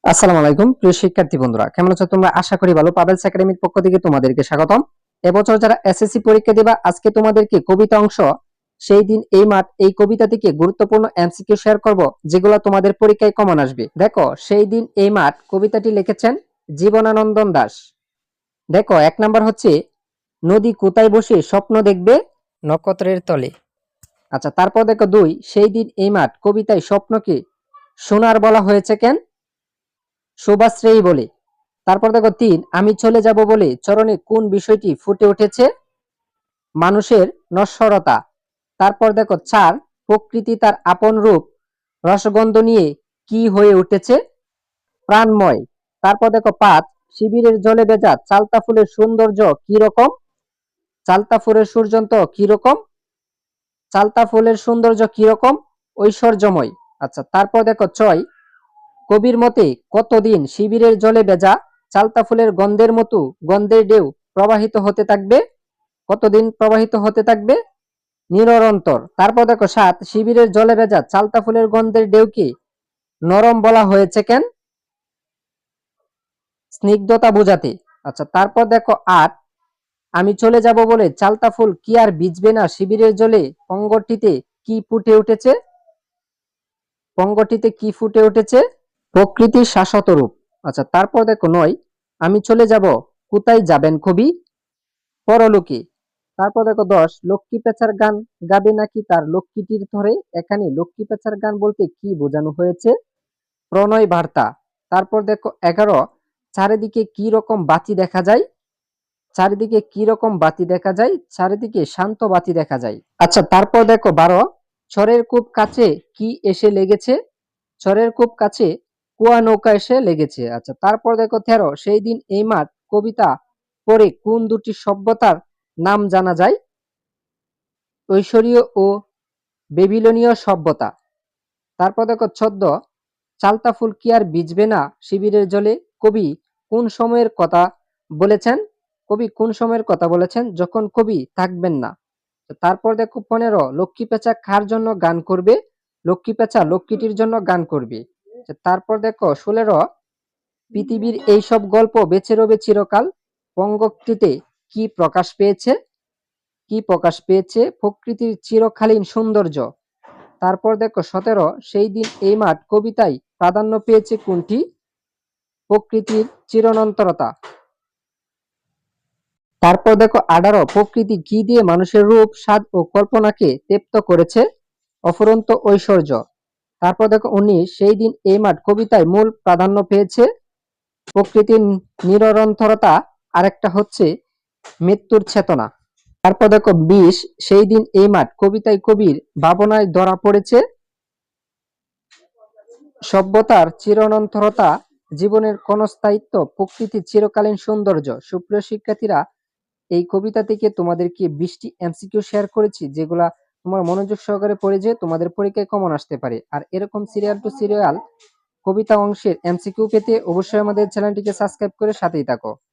আসসালামু আলাইকুম প্রিয় শিক্ষার্থী বন্ধুরা, কেমন আছো তোমরা? আশা করি ভালো। পাবেলস একাডেমির পক্ষ থেকে তোমাদেরকে স্বাগতম। এবছর যারা এসএসসি পরীক্ষা দিবা, আজকে তোমাদেরকে কবিতা অংশ সেই দিন এই মাঠ এই কবিতা থেকে গুরুত্বপূর্ণ এমসিকিউ শেয়ার করব, যেগুলো তোমাদের পরীক্ষায় কমন আসবে। দেখো, সেই দিন এই মাঠ কবিতাটি লিখেছেন জীবনানন্দন দাশ। দেখো, এক নাম্বার হচ্ছে নদী কোথায় বসে স্বপ্ন দেখবে নক্ষত্রের তলে। আচ্ছা, তারপর দেখো দুই, সেই দিন এই মাঠ কবিতায় স্বপ্নকে সোনার বলা হয়েছে কেন? শুভাশ্রেয়ী বলে। তারপর দেখো তিন, আমি চলে যাব বলে চরণে কোন বিষয়টি ফুটে উঠেছে? মানুষের নশ্বরতা। তারপর দেখো চার, প্রকৃতি তার আপন রূপ রসগন্ধ নিয়ে কি হয়ে উঠেছে? প্রাণময়। তারপর দেখো পাঁচ, শিবিরের জলে ভেজা চালতা ফুলের সৌন্দর্য কি রকম? চালতা ফুলের সূর্যন্ত কি রকম? চালতা ফুলের সৌন্দর্য কি রকম? ঐশ্বর্যময়। আচ্ছা, তারপর দেখো ছয়, কবির মতে কতদিন শিবিরের জলে ভেজা চালতা ফুলের গন্ধের মতো গন্ধের ঢেউ প্রবাহিত হতে থাকবে? কতদিন প্রবাহিত হতে থাকবে? নিরন্তর। তারপর দেখো সাত, শিবিরের জলে ভেজা চালতা ফুলের গন্ধের ঢেউকে নরম বলা হয়েছে কেন? স্নিগ্ধতা বোঝাতে। আচ্ছা, তারপর দেখো আট, আমি চলে যাব বলে চালতা ফুল কি আর ভিজবে না শিবিরের জলে? পঙ্গটিতে কি ফুটে উঠেছে? পঙ্গটিতে কি ফুটে উঠেছে? প্রকৃতির শাশ্বত রূপ। আচ্ছা, তারপর দেখো নয়, আমি চলে যাব কোথায় যাবেন কবি? পরলোকে। তারপর দেখো দশ, লক্ষ্মী পেঁচার গান গাবে নাকি তার লক্ষ্মীটির ধরে? এখানে লক্ষ্মী পেঁচার গান বলতে কি বোঝানো হয়েছে? প্রণয় বার্তা। তারপর দেখো 11, চারিদিকে কি রকম বাতি দেখা যায়? চারিদিকে কি রকম বাতি দেখা যায়? চারিদিকে শান্ত বাতি দেখা যায়। আচ্ছা, তারপর দেখো 12, চরের খুব কাছে কি এসে লেগেছে? চরের খুব কাছে কুয়া নৌকা এসে লেগেছে। আচ্ছা, তারপর দেখো 13, সেই দিন এই মাঠ কবিতা পড়ে কোন দুটি সভ্যতার নাম জানা যায়? ঐশ্বরীয় ও বেবিলনীয় সভ্যতা। তারপর দেখো 14, চালতা ফুল কি আর ভিজবে না শিবিরের জলে? কবি কোন সময়ের কথা বলেছেন? কবি কোন সময়ের কথা বলেছেন? যখন কবি থাকবেন না। তারপর দেখো 15, লক্ষ্মী পেঁচা কার জন্য গান করবে? লক্ষ্মী পেঁচা লক্ষ্মীটির জন্য গান করবে। তারপর দেখো 16, পৃথিবীর এইসব গল্প বেঁচে রবে চিরকাল পঙ্গক্তিতে কি প্রকাশ পেয়েছে? কি প্রকাশ পেয়েছে? প্রকৃতির চিরকালীন সৌন্দর্য। তারপর দেখো 17, সেই দিন এই মাঠ কবিতায় প্রাধান্য পেয়েছে কোনটি? প্রকৃতির চিরন্তরতা। তারপর দেখো 18, প্রকৃতি কি দিয়ে মানুষের রূপ স্বাদ ও কল্পনাকে তৃপ্ত করেছে? অফুরন্ত ঐশ্বর্য। তারপর দেখো 19, সেই দিন এই মাঠ কবিতায় মূল প্রাধান্য পেয়েছে প্রকৃতির নিরন্তরতা, আরেকটা হচ্ছে মৃত্যুর চেতনা। তারপর দেখো 20, সেই দিন এই মাঠ কবিতায় কবির ভাবনায় ধরা পড়েছে সভ্যতার চিরন্তরতা, জীবনের ক্ষণস্থায়িত্ব, প্রকৃতির চিরকালীন সৌন্দর্য। সুপ্রিয় শিক্ষার্থীরা, এই কবিতা থেকে তোমাদেরকে 20টি এমসিকিউ শেয়ার করেছি, যেগুলা তোমার মনোযোগ সহকারে পড়ে যে তোমাদের পরীক্ষায় কমন আসতে পারে। আর এরকম সিরিয়াল টু সিরিয়াল কবিতা অংশের এমসিকিউ পেতে অবশ্যই আমাদের চ্যানেলটিকে সাবস্ক্রাইব করে সাথেই থাকো।